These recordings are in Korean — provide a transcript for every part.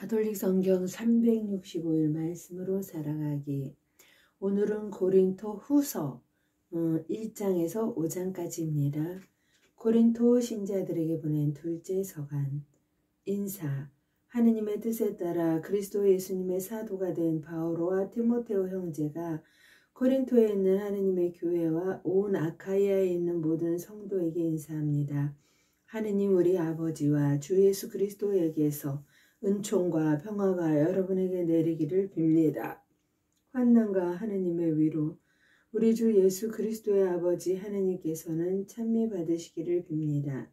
가톨릭 성경 365일 말씀으로 살아가기. 오늘은 고린토 후서 1장에서 5장까지입니다. 고린토 신자들에게 보낸 둘째 서간. 인사. 하느님의 뜻에 따라 그리스도 예수님의 사도가 된 바오로와 디모테오 형제가 고린토에 있는 하느님의 교회와 온 아카이아에 있는 모든 성도에게 인사합니다. 하느님 우리 아버지와 주 예수 그리스도에게서 은총과 평화가 여러분에게 내리기를 빕니다. 환난과 하느님의 위로 우리 주 예수 그리스도의 아버지 하느님께서는 찬미 받으시기를 빕니다.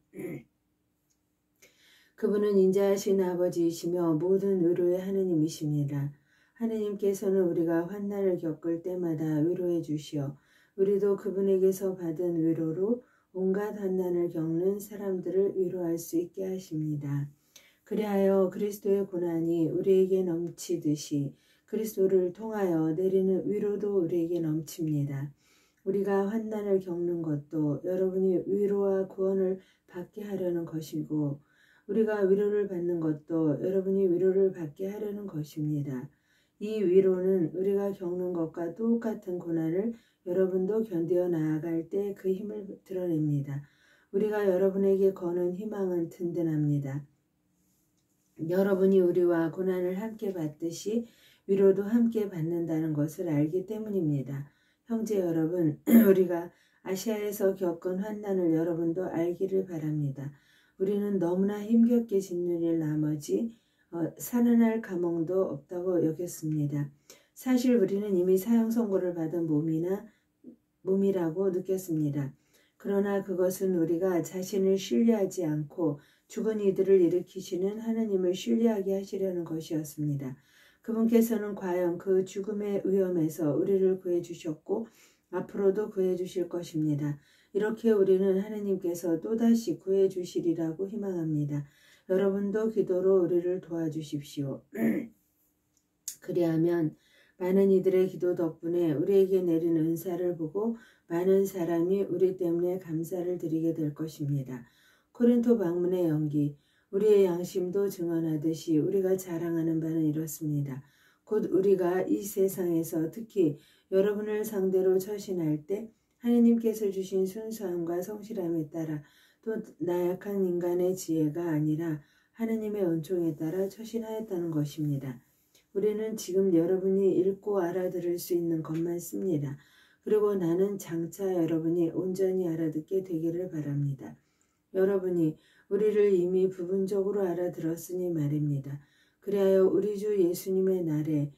그분은 인자하신 아버지이시며 모든 위로의 하느님이십니다. 하느님께서는 우리가 환난을 겪을 때마다 위로해 주시어 우리도 그분에게서 받은 위로로 온갖 환난을 겪는 사람들을 위로할 수 있게 하십니다. 그리하여 그리스도의 고난이 우리에게 넘치듯이 그리스도를 통하여 내리는 위로도 우리에게 넘칩니다. 우리가 환난을 겪는 것도 여러분이 위로와 구원을 받게 하려는 것이고 우리가 위로를 받는 것도 여러분이 위로를 받게 하려는 것입니다. 이 위로는 우리가 겪는 것과 똑같은 고난을 여러분도 견뎌 나아갈 때 그 힘을 드러냅니다. 우리가 여러분에게 거는 희망은 든든합니다. 여러분이 우리와 고난을 함께 받듯이 위로도 함께 받는다는 것을 알기 때문입니다. 형제 여러분, 우리가 아시아에서 겪은 환난을 여러분도 알기를 바랍니다. 우리는 너무나 힘겹게 짓는 일 나머지 살아날 가망도 없다고 여겼습니다. 사실 우리는 이미 사형 선고를 받은 몸이라고 느꼈습니다. 그러나 그것은 우리가 자신을 신뢰하지 않고 죽은 이들을 일으키시는 하느님을 신뢰하게 하시려는 것이었습니다. 그분께서는 과연 그 죽음의 위험에서 우리를 구해주셨고 앞으로도 구해주실 것입니다. 이렇게 우리는 하느님께서 또다시 구해주시리라고 희망합니다. 여러분도 기도로 우리를 도와주십시오. 그리하면 많은 이들의 기도 덕분에 우리에게 내린 은사를 보고 많은 사람이 우리 때문에 감사를 드리게 될 것입니다. 고린토 방문의 연기. 우리의 양심도 증언하듯이 우리가 자랑하는 바는 이렇습니다. 곧 우리가 이 세상에서 특히 여러분을 상대로 처신할 때 하느님께서 주신 순수함과 성실함에 따라 또 나약한 인간의 지혜가 아니라 하느님의 은총에 따라 처신하였다는 것입니다. 우리는 지금 여러분이 읽고 알아들을 수 있는 것만 씁니다. 그리고 나는 장차 여러분이 온전히 알아듣게 되기를 바랍니다. 여러분이 우리를 이미 부분적으로 알아들었으니 말입니다. 그리하여 우리 주 예수님의 날에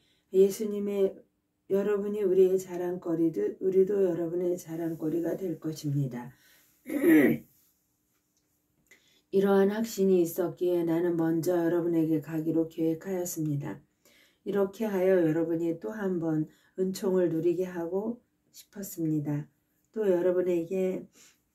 여러분이 우리의 자랑거리듯 우리도 여러분의 자랑거리가 될 것입니다. 이러한 확신이 있었기에 나는 먼저 여러분에게 가기로 계획하였습니다. 이렇게 하여 여러분이 또 한 번 은총을 누리게 하고 싶었습니다. 또 여러분에게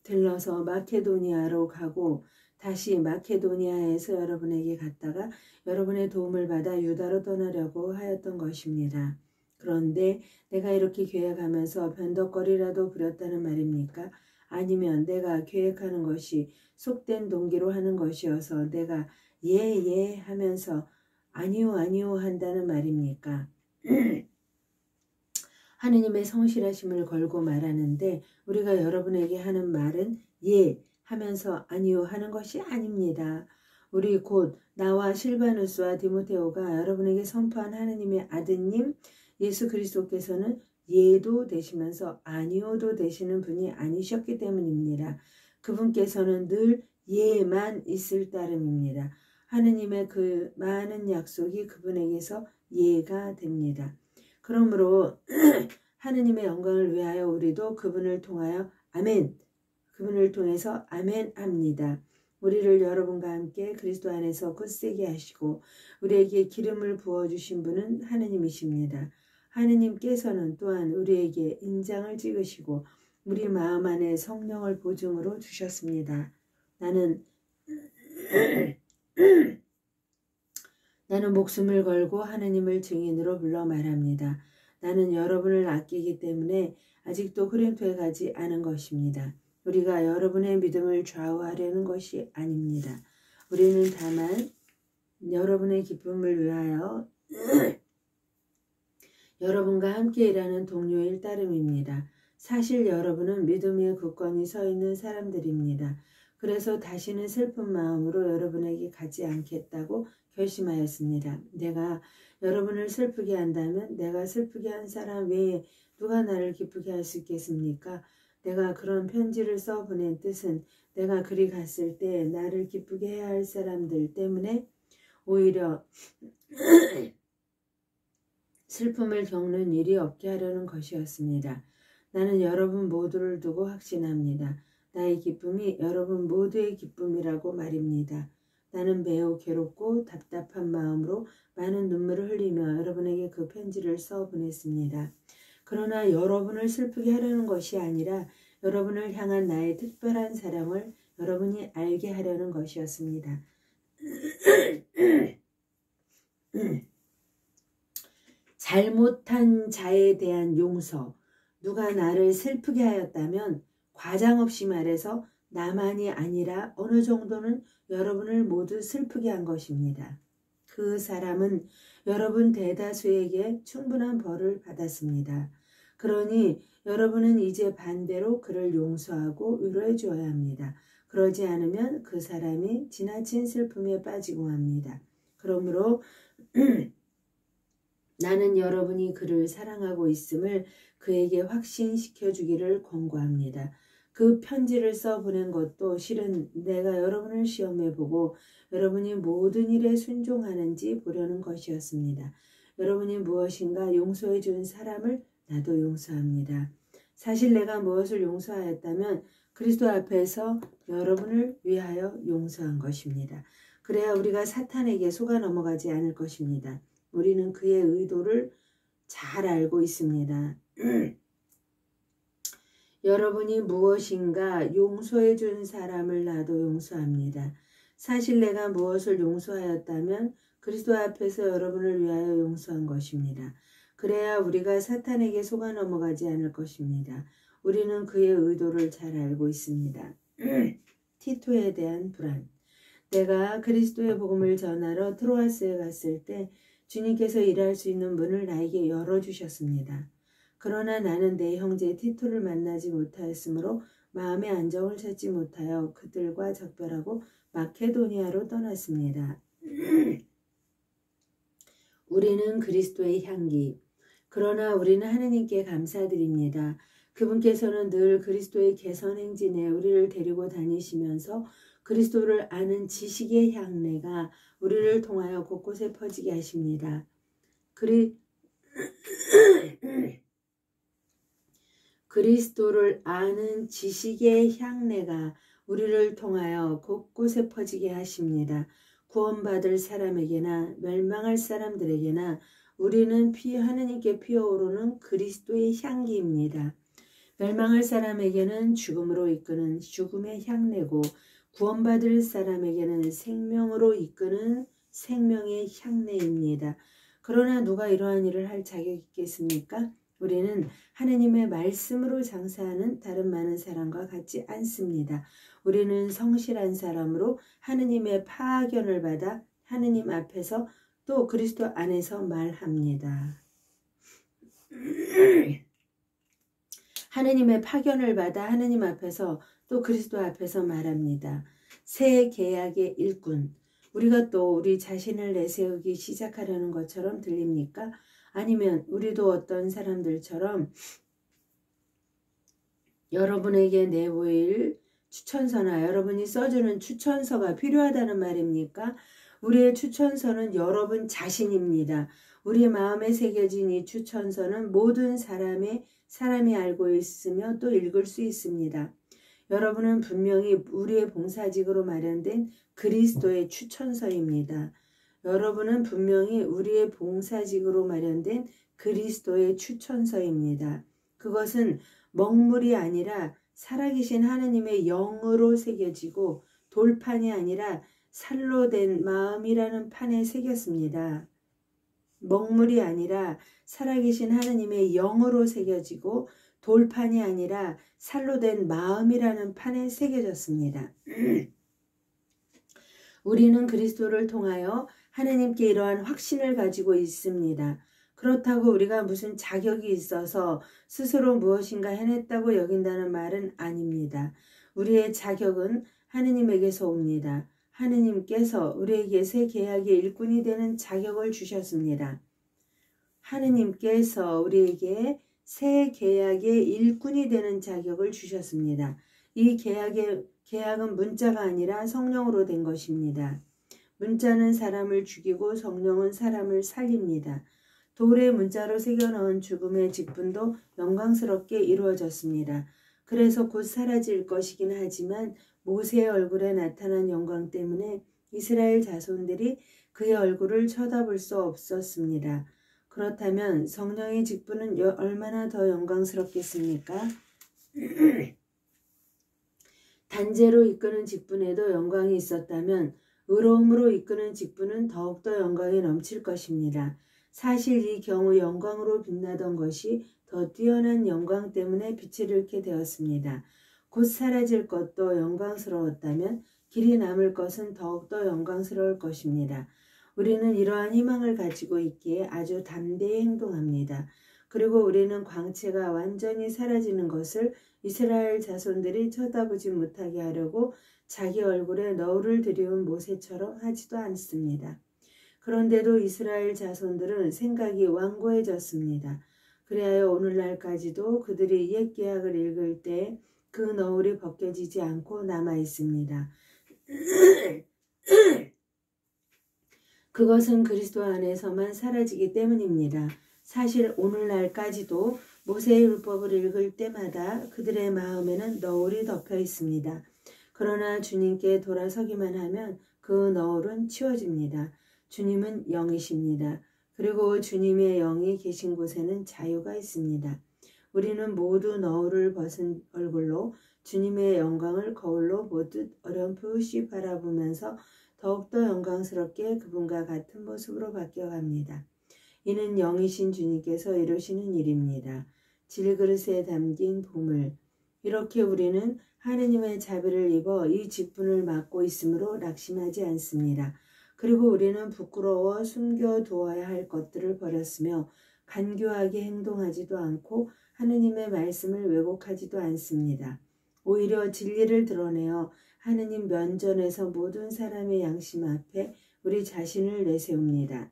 들러서 마케도니아로 가고 다시 마케도니아에서 여러분에게 갔다가 여러분의 도움을 받아 유다로 떠나려고 하였던 것입니다. 그런데 내가 이렇게 계획하면서 변덕거리라도 부렸다는 말입니까? 아니면 내가 계획하는 것이 속된 동기로 하는 것이어서 내가 예 하면서 아니요 한다는 말입니까? 하느님의 성실하심을 걸고 말하는데 우리가 여러분에게 하는 말은 예 하면서 아니요 하는 것이 아닙니다. 우리 곧 나와 실바누스와 디모테오가 여러분에게 선포한 하느님의 아드님 예수 그리스도께서는 예도 되시면서 아니요도 되시는 분이 아니셨기 때문입니다. 그분께서는 늘 예만 있을 따름입니다. 하느님의 그 많은 약속이 그분에게서 예가 됩니다. 그러므로 하느님의 영광을 위하여 우리도 그분을 통하여 아멘, 그분을 통해서 아멘 합니다. 우리를 여러분과 함께 그리스도 안에서 굳세게 하시고 우리에게 기름을 부어주신 분은 하느님이십니다. 하느님께서는 또한 우리에게 인장을 찍으시고 우리 마음 안에 성령을 보증으로 주셨습니다. 나는 목숨을 걸고 하느님을 증인으로 불러 말합니다. 나는 여러분을 아끼기 때문에 아직도 고린토에 가지 않은 것입니다. 우리가 여러분의 믿음을 좌우하려는 것이 아닙니다. 우리는 다만 여러분의 기쁨을 위하여 여러분과 함께 일하는 동료일 따름입니다. 사실 여러분은 믿음의 굳건히 서 있는 사람들입니다. 그래서 다시는 슬픈 마음으로 여러분에게 가지 않겠다고 결심하였습니다. 내가 여러분을 슬프게 한다면 내가 슬프게 한 사람 외에 누가 나를 기쁘게 할 수 있겠습니까? 내가 그런 편지를 써 보낸 뜻은 내가 그리 갔을 때 나를 기쁘게 해야 할 사람들 때문에 오히려 슬픔을 겪는 일이 없게 하려는 것이었습니다. 나는 여러분 모두를 두고 확신합니다. 나의 기쁨이 여러분 모두의 기쁨이라고 말입니다. 나는 매우 괴롭고 답답한 마음으로 많은 눈물을 흘리며 여러분에게 그 편지를 써 보냈습니다. 그러나 여러분을 슬프게 하려는 것이 아니라 여러분을 향한 나의 특별한 사랑을 여러분이 알게 하려는 것이었습니다. 잘못한 자에 대한 용서. 누가 나를 슬프게 하였다면 과장 없이 말해서 나만이 아니라 어느 정도는 여러분을 모두 슬프게 한 것입니다. 그 사람은 여러분 대다수에게 충분한 벌을 받았습니다. 그러니 여러분은 이제 반대로 그를 용서하고 위로해 주어야 합니다. 그러지 않으면 그 사람이 지나친 슬픔에 빠지고 합니다. 그러므로 나는 여러분이 그를 사랑하고 있음을 그에게 확신시켜 주기를 권고합니다. 그 편지를 써 보낸 것도 실은 내가 여러분을 시험해 보고 여러분이 모든 일에 순종하는지 보려는 것이었습니다. 여러분이 무엇인가 용서해 준 사람을 나도 용서합니다. 사실 내가 무엇을 용서하였다면 그리스도 앞에서 여러분을 위하여 용서한 것입니다. 그래야 우리가 사탄에게 속아 넘어가지 않을 것입니다. 우리는 그의 의도를 잘 알고 있습니다. 여러분이 무엇인가 용서해 준 사람을 나도 용서합니다. 사실 내가 무엇을 용서하였다면 그리스도 앞에서 여러분을 위하여 용서한 것입니다. 그래야 우리가 사탄에게 속아 넘어가지 않을 것입니다. 우리는 그의 의도를 잘 알고 있습니다. 티토에 대한 불안. 내가 그리스도의 복음을 전하러 트로아스에 갔을 때 주님께서 일할 수 있는 문을 나에게 열어주셨습니다. 그러나 나는 내 형제 티토를 만나지 못하였으므로 마음의 안정을 찾지 못하여 그들과 작별하고 마케도니아로 떠났습니다. 우리는 그리스도의 향기. 그러나 우리는 하느님께 감사드립니다. 그분께서는 늘 그리스도의 개선 행진에 우리를 데리고 다니시면서 그리스도를 아는 지식의 향내가 우리를 통하여 곳곳에 퍼지게 하십니다. 그리스도를 아는 지식의 향내가 우리를 통하여 곳곳에 퍼지게 하십니다. 구원받을 사람에게나 멸망할 사람들에게나 우리는 하느님께 피어오르는 그리스도의 향기입니다. 멸망할 사람에게는 죽음으로 이끄는 죽음의 향내고 구원받을 사람에게는 생명으로 이끄는 생명의 향내입니다. 그러나 누가 이러한 일을 할 자격이 있겠습니까? 우리는 하느님의 말씀으로 장사하는 다른 많은 사람과 같지 않습니다. 우리는 성실한 사람으로 하느님의 파견을 받아 하느님 앞에서 또 그리스도 안에서 말합니다. 하느님의 파견을 받아 하느님 앞에서 또 그리스도 앞에서 말합니다. 새 계약의 일꾼. 우리가 또 우리 자신을 내세우기 시작하려는 것처럼 들립니까? 아니면 우리도 어떤 사람들처럼 여러분에게 내보일 추천서나 여러분이 써주는 추천서가 필요하다는 말입니까? 우리의 추천서는 여러분 자신입니다. 우리 마음에 새겨진 이 추천서는 모든 사람이 알고 있으며 또 읽을 수 있습니다. 여러분은 분명히 우리의 봉사직으로 마련된 그리스도의 추천서입니다. 여러분은 분명히 우리의 봉사직으로 마련된 그리스도의 추천서입니다. 그것은 먹물이 아니라 살아계신 하느님의 영으로 새겨지고 돌판이 아니라 살로 된 마음이라는 판에 새겼습니다. 먹물이 아니라 살아계신 하느님의 영으로 새겨지고 돌판이 아니라 살로 된 마음이라는 판에 새겨졌습니다. 우리는 그리스도를 통하여 하느님께 이러한 확신을 가지고 있습니다. 그렇다고 우리가 무슨 자격이 있어서 스스로 무엇인가 해냈다고 여긴다는 말은 아닙니다. 우리의 자격은 하느님에게서 옵니다. 하느님께서 우리에게 새 계약의 일꾼이 되는 자격을 주셨습니다. 하느님께서 우리에게 새 계약의 일꾼이 되는 자격을 주셨습니다. 이 계약은 문자가 아니라 성령으로 된 것입니다. 문자는 사람을 죽이고 성령은 사람을 살립니다. 돌에 문자로 새겨넣은 죽음의 직분도 영광스럽게 이루어졌습니다. 그래서 곧 사라질 것이긴 하지만 모세의 얼굴에 나타난 영광 때문에 이스라엘 자손들이 그의 얼굴을 쳐다볼 수 없었습니다. 그렇다면 성령의 직분은 얼마나 더 영광스럽겠습니까? 단죄로 이끄는 직분에도 영광이 있었다면 의로움으로 이끄는 직분은 더욱더 영광이 넘칠 것입니다. 사실 이 경우 영광으로 빛나던 것이 더 뛰어난 영광 때문에 빛을 잃게 되었습니다. 곧 사라질 것도 영광스러웠다면 길이 남을 것은 더욱더 영광스러울 것입니다. 우리는 이러한 희망을 가지고 있기에 아주 담대히 행동합니다. 그리고 우리는 광채가 완전히 사라지는 것을 이스라엘 자손들이 쳐다보지 못하게 하려고 자기 얼굴에 너울을 들이운 모세처럼 하지도 않습니다. 그런데도 이스라엘 자손들은 생각이 완고해졌습니다. 그리하여 오늘날까지도 그들이 옛 계약을 읽을 때 그 너울이 벗겨지지 않고 남아 있습니다. 그것은 그리스도 안에서만 사라지기 때문입니다. 사실 오늘날까지도 모세의 율법을 읽을 때마다 그들의 마음에는 너울이 덮여 있습니다. 그러나 주님께 돌아서기만 하면 그 너울은 치워집니다. 주님은 영이십니다. 그리고 주님의 영이 계신 곳에는 자유가 있습니다. 우리는 모두 너울을 벗은 얼굴로 주님의 영광을 거울로 보듯 어렴풋이 바라보면서 더욱더 영광스럽게 그분과 같은 모습으로 바뀌어갑니다. 이는 영이신 주님께서 이루시는 일입니다. 질그릇에 담긴 보물. 이렇게 우리는 하느님의 자비를 입어 이 직분을 맡고 있으므로 낙심하지 않습니다. 그리고 우리는 부끄러워 숨겨두어야 할 것들을 버렸으며 간교하게 행동하지도 않고 하느님의 말씀을 왜곡하지도 않습니다. 오히려 진리를 드러내어 하느님 면전에서 모든 사람의 양심 앞에 우리 자신을 내세웁니다.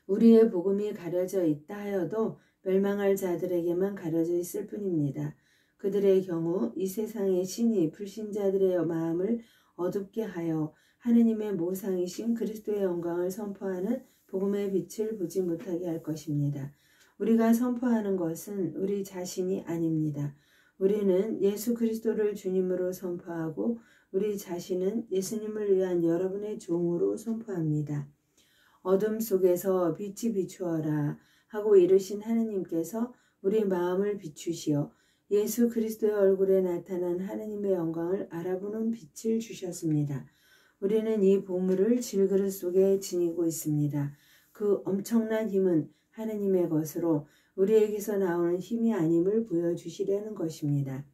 우리의 복음이 가려져 있다 하여도 멸망할 자들에게만 가려져 있을 뿐입니다. 그들의 경우 이 세상의 신이 불신자들의 마음을 어둡게 하여 하느님의 모상이신 그리스도의 영광을 선포하는 복음의 빛을 보지 못하게 할 것입니다. 우리가 선포하는 것은 우리 자신이 아닙니다. 우리는 예수 그리스도를 주님으로 선포하고 우리 자신은 예수님을 위한 여러분의 종으로 선포합니다. 어둠 속에서 빛이 비추어라 하고 이르신 하느님께서 우리 마음을 비추시어 예수 그리스도의 얼굴에 나타난 하느님의 영광을 알아보는 빛을 주셨습니다. 우리는 이 보물을 질그릇 속에 지니고 있습니다. 그 엄청난 힘은 하느님의 것으로 우리에게서 나오는 힘이 아님을 보여주시려는 것입니다.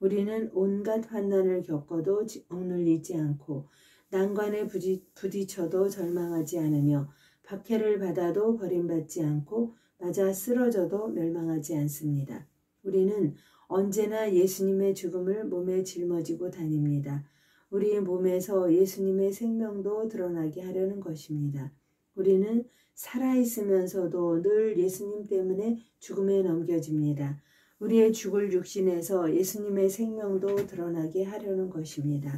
우리는 온갖 환난을 겪어도 억눌리지 않고 난관에 부딪혀도 절망하지 않으며 박해를 받아도 버림받지 않고 맞아 쓰러져도 멸망하지 않습니다. 우리는 언제나 예수님의 죽음을 몸에 짊어지고 다닙니다. 우리의 몸에서 예수님의 생명도 드러나게 하려는 것입니다. 우리는 살아있으면서도 늘 예수님 때문에 죽음에 넘겨집니다. 우리의 죽을 육신에서 예수님의 생명도 드러나게 하려는 것입니다.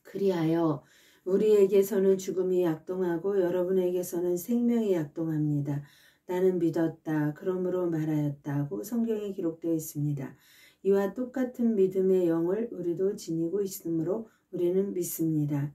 그리하여 우리에게서는 죽음이 약동하고 여러분에게서는 생명이 약동합니다. 나는 믿었다. 그러므로 말하였다고 성경에 기록되어 있습니다. 이와 똑같은 믿음의 영을 우리도 지니고 있으므로 우리는 믿습니다.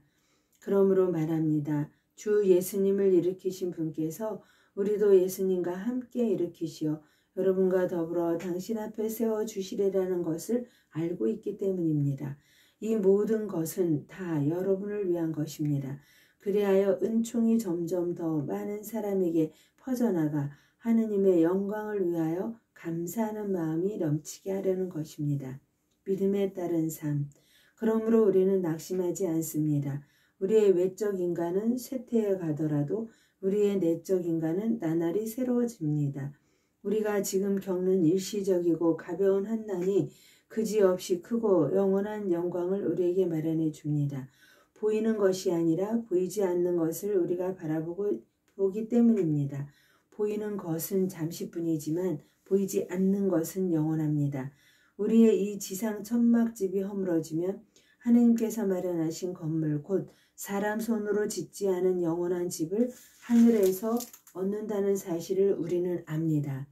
그러므로 말합니다. 주 예수님을 일으키신 분께서 우리도 예수님과 함께 일으키시어 여러분과 더불어 당신 앞에 세워주시리라는 것을 알고 있기 때문입니다. 이 모든 것은 다 여러분을 위한 것입니다. 그리하여 은총이 점점 더 많은 사람에게 퍼져나가 하느님의 영광을 위하여 감사하는 마음이 넘치게 하려는 것입니다. 믿음에 따른 삶. 그러므로 우리는 낙심하지 않습니다. 우리의 외적 인간은 쇠퇴해 가더라도 우리의 내적 인간은 나날이 새로워집니다. 우리가 지금 겪는 일시적이고 가벼운 환난이 그지없이 크고 영원한 영광을 우리에게 마련해 줍니다. 보이는 것이 아니라 보이지 않는 것을 우리가 보기 때문입니다. 보이는 것은 잠시뿐이지만 보이지 않는 것은 영원합니다. 우리의 이 지상 천막집이 허물어지면 하느님께서 마련하신 건물 곧 사람 손으로 짓지 않은 영원한 집을 하늘에서 얻는다는 사실을 우리는 압니다.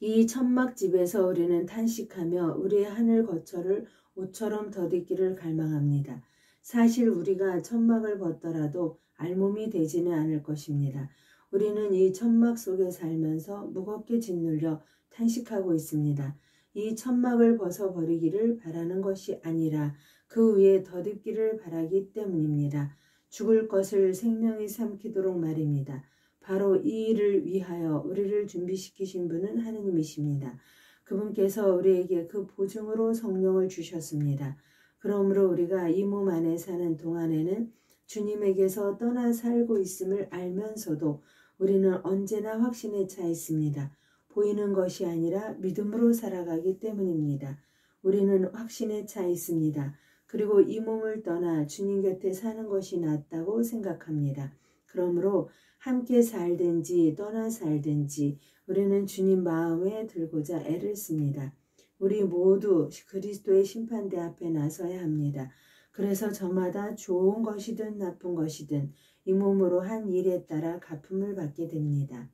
이 천막집에서 우리는 탄식하며 우리의 하늘 거처를 옷처럼 덧입기를 갈망합니다. 사실 우리가 천막을 벗더라도 알몸이 되지는 않을 것입니다. 우리는 이 천막 속에 살면서 무겁게 짓눌려 탄식하고 있습니다. 이 천막을 벗어버리기를 바라는 것이 아니라 그 위에 덧입기를 바라기 때문입니다. 죽을 것을 생명이 삼키도록 말입니다. 바로 이 일을 위하여 우리를 준비시키신 분은 하느님이십니다. 그분께서 우리에게 그 보증으로 성령을 주셨습니다. 그러므로 우리가 이 몸 안에 사는 동안에는 주님에게서 떠나 살고 있음을 알면서도 우리는 언제나 확신에 차 있습니다. 보이는 것이 아니라 믿음으로 살아가기 때문입니다. 우리는 확신에 차 있습니다. 그리고 이 몸을 떠나 주님 곁에 사는 것이 낫다고 생각합니다. 그러므로 함께 살든지 떠나 살든지 우리는 주님 마음에 들고자 애를 씁니다. 우리 모두 그리스도의 심판대 앞에 나서야 합니다. 그래서 저마다 좋은 것이든 나쁜 것이든 이 몸으로 한 일에 따라 갚음을 받게 됩니다.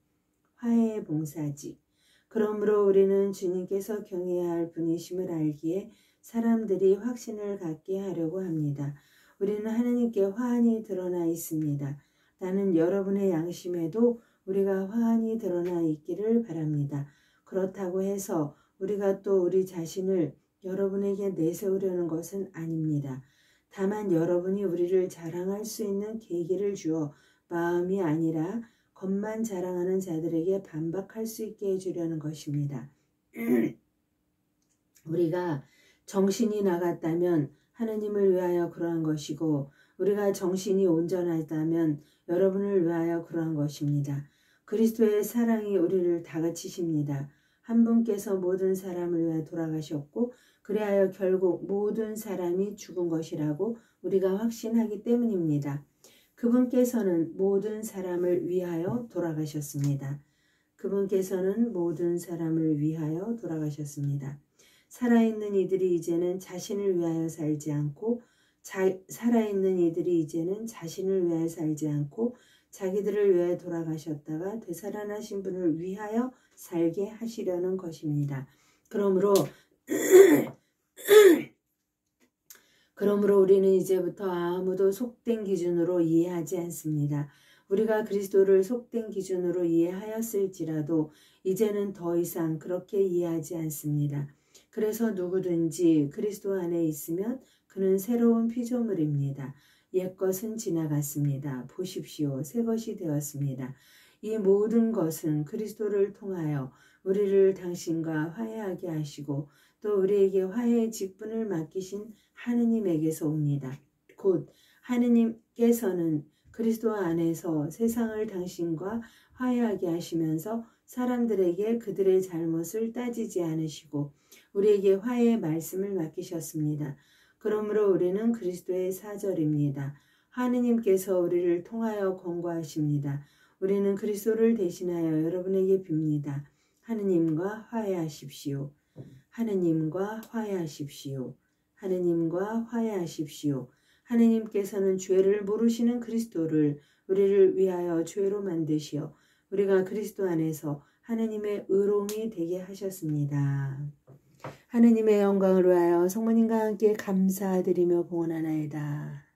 화해의 봉사지. 그러므로 우리는 주님께서 경외해야 할 분이심을 알기에 사람들이 확신을 갖게 하려고 합니다. 우리는 하느님께 화환이 드러나 있습니다. 나는 여러분의 양심에도 우리가 화환이 드러나 있기를 바랍니다. 그렇다고 해서 우리가 또 우리 자신을 여러분에게 내세우려는 것은 아닙니다. 다만 여러분이 우리를 자랑할 수 있는 계기를 주어 마음이 아니라 겉만 자랑하는 자들에게 반박할 수 있게 해주려는 것입니다. 우리가 정신이 나갔다면 하느님을 위하여 그러한 것이고 우리가 정신이 온전하다면 여러분을 위하여 그러한 것입니다. 그리스도의 사랑이 우리를 다그치십니다. 한 분께서 모든 사람을 위하여 돌아가셨고 그리하여 결국 모든 사람이 죽은 것이라고 우리가 확신하기 때문입니다. 그분께서는 모든 사람을 위하여 돌아가셨습니다. 그분께서는 모든 사람을 위하여 돌아가셨습니다. 살아있는 이들이 이제는 자신을 위하여 살지 않고 살아있는 이들이 이제는 자신을 위하여 살지 않고 자기들을 위하여 돌아가셨다가 되살아나신 분을 위하여 살게 하시려는 것입니다. 그러므로 우리는 이제부터 아무도 속된 기준으로 이해하지 않습니다. 우리가 그리스도를 속된 기준으로 이해하였을지라도 이제는 더 이상 그렇게 이해하지 않습니다. 그래서 누구든지 그리스도 안에 있으면 그는 새로운 피조물입니다. 옛것은 지나갔습니다. 보십시오. 새 것이 되었습니다. 이 모든 것은 그리스도를 통하여 우리를 당신과 화해하게 하시고 또 우리에게 화해의 직분을 맡기신 하느님에게서 옵니다. 곧 하느님께서는 그리스도 안에서 세상을 당신과 화해하게 하시면서 사람들에게 그들의 잘못을 따지지 않으시고 우리에게 화해의 말씀을 맡기셨습니다. 그러므로 우리는 그리스도의 사절입니다. 하느님께서 우리를 통하여 권고하십니다. 우리는 그리스도를 대신하여 여러분에게 빕니다. 하느님과 화해하십시오. 하느님과 화해하십시오. 하느님과 화해하십시오. 하느님께서는 죄를 모르시는 그리스도를 우리를 위하여 죄로 만드시어 우리가 그리스도 안에서 하느님의 의로움이 되게 하셨습니다. 하느님의 영광을 위하여 성모님과 함께 감사드리며 봉헌하나이다.